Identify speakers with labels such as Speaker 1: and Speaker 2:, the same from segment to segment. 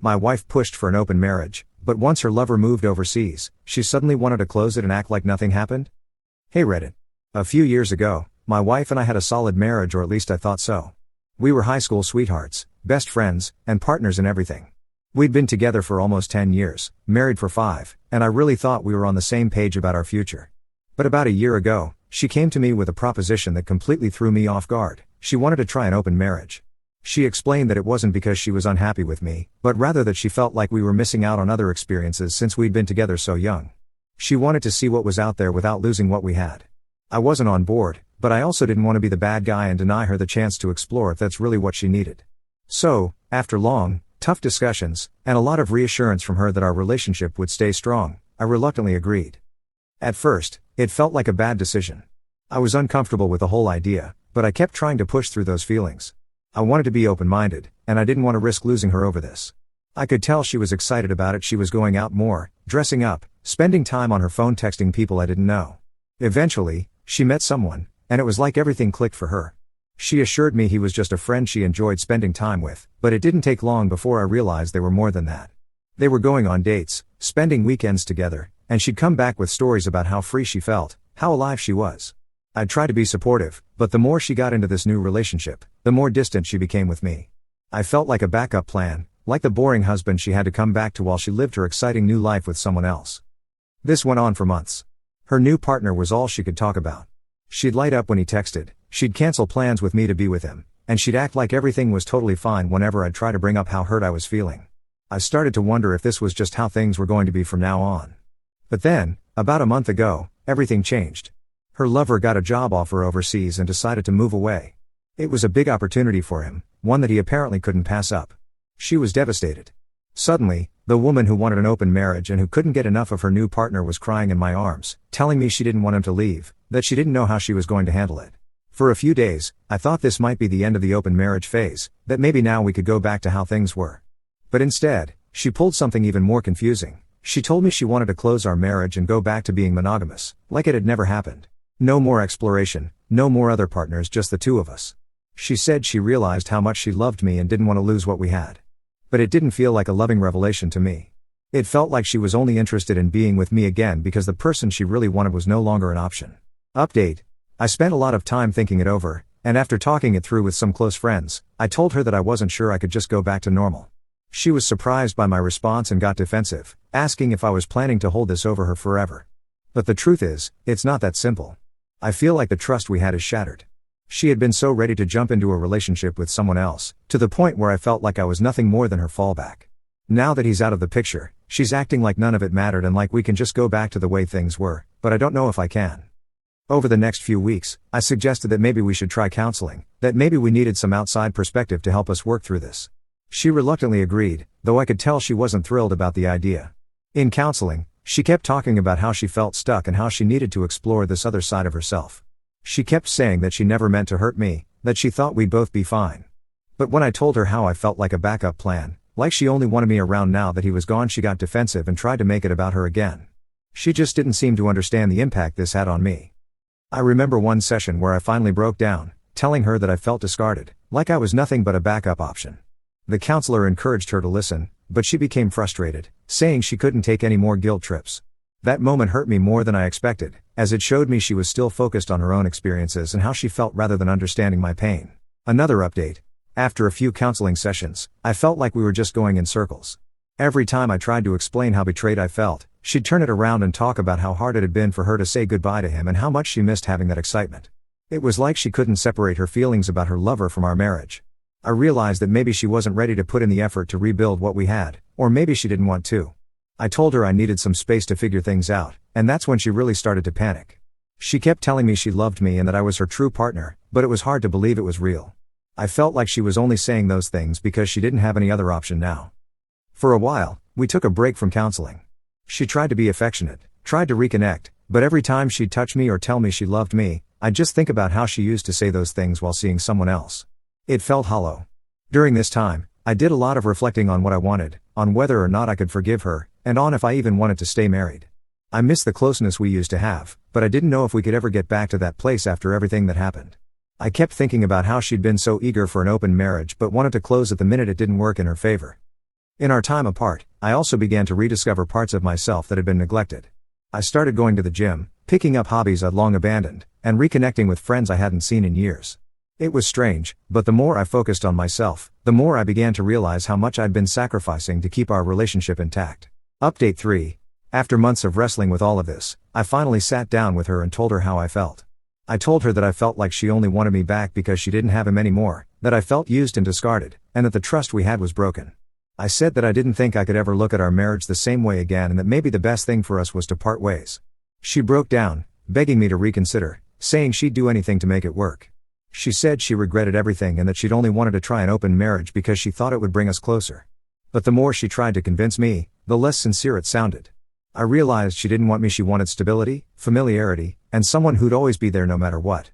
Speaker 1: My wife pushed for an open marriage, but once her lover moved overseas, she suddenly wanted to close it and act like nothing happened? Hey Reddit. A few years ago, my wife and I had a solid marriage, or at least I thought so. We were high school sweethearts, best friends, and partners in everything. We'd been together for almost 10 years, married for 5, and I really thought we were on the same page about our future. But about a year ago, she came to me with a proposition that completely threw me off guard. She wanted to try an open marriage. She explained that it wasn't because she was unhappy with me, but rather that she felt like we were missing out on other experiences since we'd been together so young. She wanted to see what was out there without losing what we had. I wasn't on board, but I also didn't want to be the bad guy and deny her the chance to explore if that's really what she needed. So, after long, tough discussions, and a lot of reassurance from her that our relationship would stay strong, I reluctantly agreed. At first, it felt like a bad decision. I was uncomfortable with the whole idea, but I kept trying to push through those feelings. I wanted to be open-minded, and I didn't want to risk losing her over this. I could tell she was excited about it. She was going out more, dressing up, spending time on her phone texting people I didn't know. Eventually, she met someone, and it was like everything clicked for her. She assured me he was just a friend she enjoyed spending time with, but it didn't take long before I realized they were more than that. They were going on dates, spending weekends together, and she'd come back with stories about how free she felt, how alive she was. I'd try to be supportive, but the more she got into this new relationship, the more distant she became with me. I felt like a backup plan, like the boring husband she had to come back to while she lived her exciting new life with someone else. This went on for months. Her new partner was all she could talk about. She'd light up when he texted, she'd cancel plans with me to be with him, and she'd act like everything was totally fine whenever I'd try to bring up how hurt I was feeling. I started to wonder if this was just how things were going to be from now on. But then, about a month ago, everything changed. Her lover got a job offer overseas and decided to move away. It was a big opportunity for him, one that he apparently couldn't pass up. She was devastated. Suddenly, the woman who wanted an open marriage and who couldn't get enough of her new partner was crying in my arms, telling me she didn't want him to leave, that she didn't know how she was going to handle it. For a few days, I thought this might be the end of the open marriage phase, that maybe now we could go back to how things were. But instead, she pulled something even more confusing. She told me she wanted to close our marriage and go back to being monogamous, like it had never happened. No more exploration, no more other partners, just the two of us. She said she realized how much she loved me and didn't want to lose what we had. But it didn't feel like a loving revelation to me. It felt like she was only interested in being with me again because the person she really wanted was no longer an option. Update. I spent a lot of time thinking it over, and after talking it through with some close friends, I told her that I wasn't sure I could just go back to normal. She was surprised by my response and got defensive, asking if I was planning to hold this over her forever. But the truth is, it's not that simple. I feel like the trust we had is shattered. She had been so ready to jump into a relationship with someone else, to the point where I felt like I was nothing more than her fallback. Now that he's out of the picture, she's acting like none of it mattered and like we can just go back to the way things were, but I don't know if I can. Over the next few weeks, I suggested that maybe we should try counseling, that maybe we needed some outside perspective to help us work through this. She reluctantly agreed, though I could tell she wasn't thrilled about the idea. In counseling, she kept talking about how she felt stuck and how she needed to explore this other side of herself. She kept saying that she never meant to hurt me, that she thought we'd both be fine. But when I told her how I felt like a backup plan, like she only wanted me around now that he was gone, she got defensive and tried to make it about her again. She just didn't seem to understand the impact this had on me. I remember one session where I finally broke down, telling her that I felt discarded, like I was nothing but a backup option. The counselor encouraged her to listen, but she became frustrated, saying she couldn't take any more guilt trips. That moment hurt me more than I expected, as it showed me she was still focused on her own experiences and how she felt rather than understanding my pain. Another update. After a few counseling sessions, I felt like we were just going in circles. Every time I tried to explain how betrayed I felt, she'd turn it around and talk about how hard it had been for her to say goodbye to him and how much she missed having that excitement. It was like she couldn't separate her feelings about her lover from our marriage. I realized that maybe she wasn't ready to put in the effort to rebuild what we had, or maybe she didn't want to. I told her I needed some space to figure things out, and that's when she really started to panic. She kept telling me she loved me and that I was her true partner, but it was hard to believe it was real. I felt like she was only saying those things because she didn't have any other option now. For a while, we took a break from counseling. She tried to be affectionate, tried to reconnect, but every time she'd touch me or tell me she loved me, I'd just think about how she used to say those things while seeing someone else. It felt hollow. During this time, I did a lot of reflecting on what I wanted, on whether or not I could forgive her, and on if I even wanted to stay married. I missed the closeness we used to have, but I didn't know if we could ever get back to that place after everything that happened. I kept thinking about how she'd been so eager for an open marriage but wanted to close at the minute it didn't work in her favor. In our time apart, I also began to rediscover parts of myself that had been neglected. I started going to the gym, picking up hobbies I'd long abandoned, and reconnecting with friends I hadn't seen in years. It was strange, but the more I focused on myself, the more I began to realize how much I'd been sacrificing to keep our relationship intact. Update 3. After months of wrestling with all of this, I finally sat down with her and told her how I felt. I told her that I felt like she only wanted me back because she didn't have him anymore, that I felt used and discarded, and that the trust we had was broken. I said that I didn't think I could ever look at our marriage the same way again and that maybe the best thing for us was to part ways. She broke down, begging me to reconsider, saying she'd do anything to make it work. She said she regretted everything and that she'd only wanted to try an open marriage because she thought it would bring us closer. But the more she tried to convince me, the less sincere it sounded. I realized she didn't want me, she wanted stability, familiarity, and someone who'd always be there no matter what.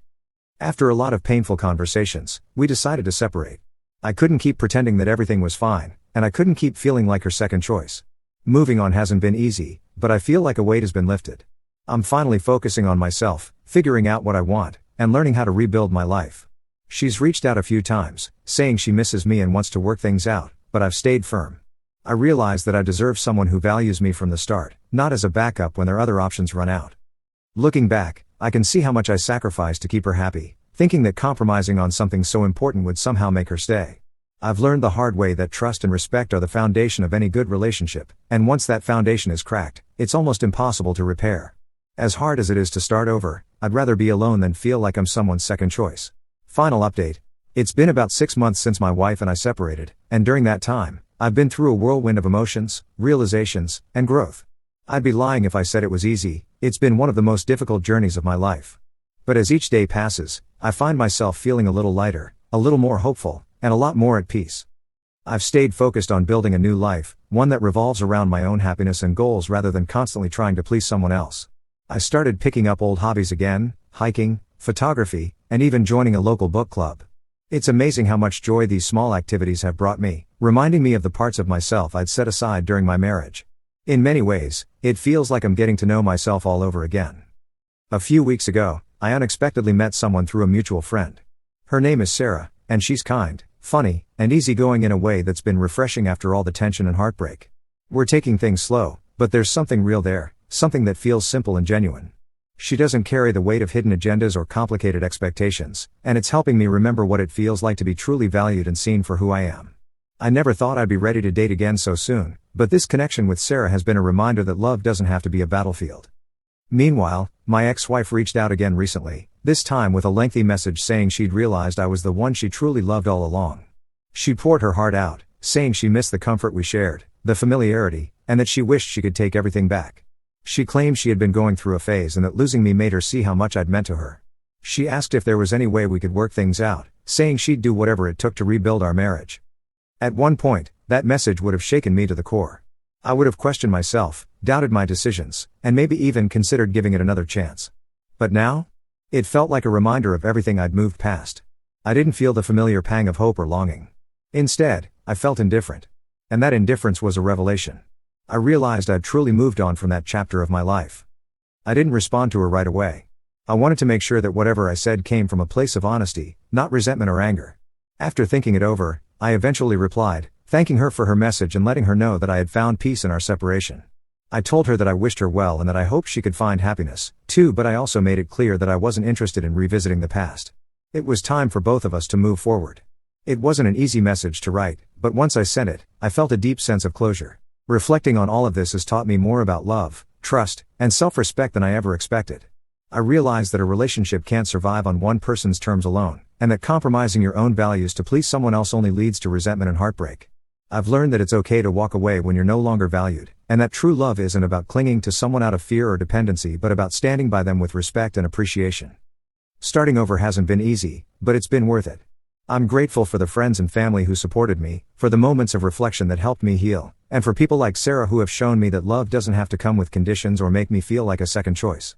Speaker 1: After a lot of painful conversations, we decided to separate. I couldn't keep pretending that everything was fine, and I couldn't keep feeling like her second choice. Moving on hasn't been easy, but I feel like a weight has been lifted. I'm finally focusing on myself, figuring out what I want, and learning how to rebuild my life. She's reached out a few times, saying she misses me and wants to work things out, but I've stayed firm. I realize that I deserve someone who values me from the start, not as a backup when their other options run out. Looking back, I can see how much I sacrificed to keep her happy, thinking that compromising on something so important would somehow make her stay. I've learned the hard way that trust and respect are the foundation of any good relationship, and once that foundation is cracked, it's almost impossible to repair. As hard as it is to start over, I'd rather be alone than feel like I'm someone's second choice. Final update. It's been about 6 months since my wife and I separated, and during that time, I've been through a whirlwind of emotions, realizations, and growth. I'd be lying if I said it was easy. It's been one of the most difficult journeys of my life. But as each day passes, I find myself feeling a little lighter, a little more hopeful, and a lot more at peace. I've stayed focused on building a new life, one that revolves around my own happiness and goals rather than constantly trying to please someone else. I started picking up old hobbies again, hiking, photography, and even joining a local book club. It's amazing how much joy these small activities have brought me, reminding me of the parts of myself I'd set aside during my marriage. In many ways, it feels like I'm getting to know myself all over again. A few weeks ago, I unexpectedly met someone through a mutual friend. Her name is Sarah, and she's kind, funny, and easygoing in a way that's been refreshing after all the tension and heartbreak. We're taking things slow, but there's something real there, something that feels simple and genuine. She doesn't carry the weight of hidden agendas or complicated expectations, and it's helping me remember what it feels like to be truly valued and seen for who I am. I never thought I'd be ready to date again so soon, but this connection with Sarah has been a reminder that love doesn't have to be a battlefield. Meanwhile, my ex-wife reached out again recently, this time with a lengthy message saying she'd realized I was the one she truly loved all along. She poured her heart out, saying she missed the comfort we shared, the familiarity, and that she wished she could take everything back. She claimed she had been going through a phase and that losing me made her see how much I'd meant to her. She asked if there was any way we could work things out, saying she'd do whatever it took to rebuild our marriage. At one point, that message would have shaken me to the core. I would have questioned myself, doubted my decisions, and maybe even considered giving it another chance. But now? It felt like a reminder of everything I'd moved past. I didn't feel the familiar pang of hope or longing. Instead, I felt indifferent. And that indifference was a revelation. I realized I'd truly moved on from that chapter of my life. I didn't respond to her right away. I wanted to make sure that whatever I said came from a place of honesty, not resentment or anger. After thinking it over, I eventually replied, thanking her for her message and letting her know that I had found peace in our separation. I told her that I wished her well and that I hoped she could find happiness, too, but I also made it clear that I wasn't interested in revisiting the past. It was time for both of us to move forward. It wasn't an easy message to write, but once I sent it, I felt a deep sense of closure. Reflecting on all of this has taught me more about love, trust, and self-respect than I ever expected. I realized that a relationship can't survive on one person's terms alone, and that compromising your own values to please someone else only leads to resentment and heartbreak. I've learned that it's okay to walk away when you're no longer valued, and that true love isn't about clinging to someone out of fear or dependency but about standing by them with respect and appreciation. Starting over hasn't been easy, but it's been worth it. I'm grateful for the friends and family who supported me, for the moments of reflection that helped me heal, and for people like Sarah who have shown me that love doesn't have to come with conditions or make me feel like a second choice.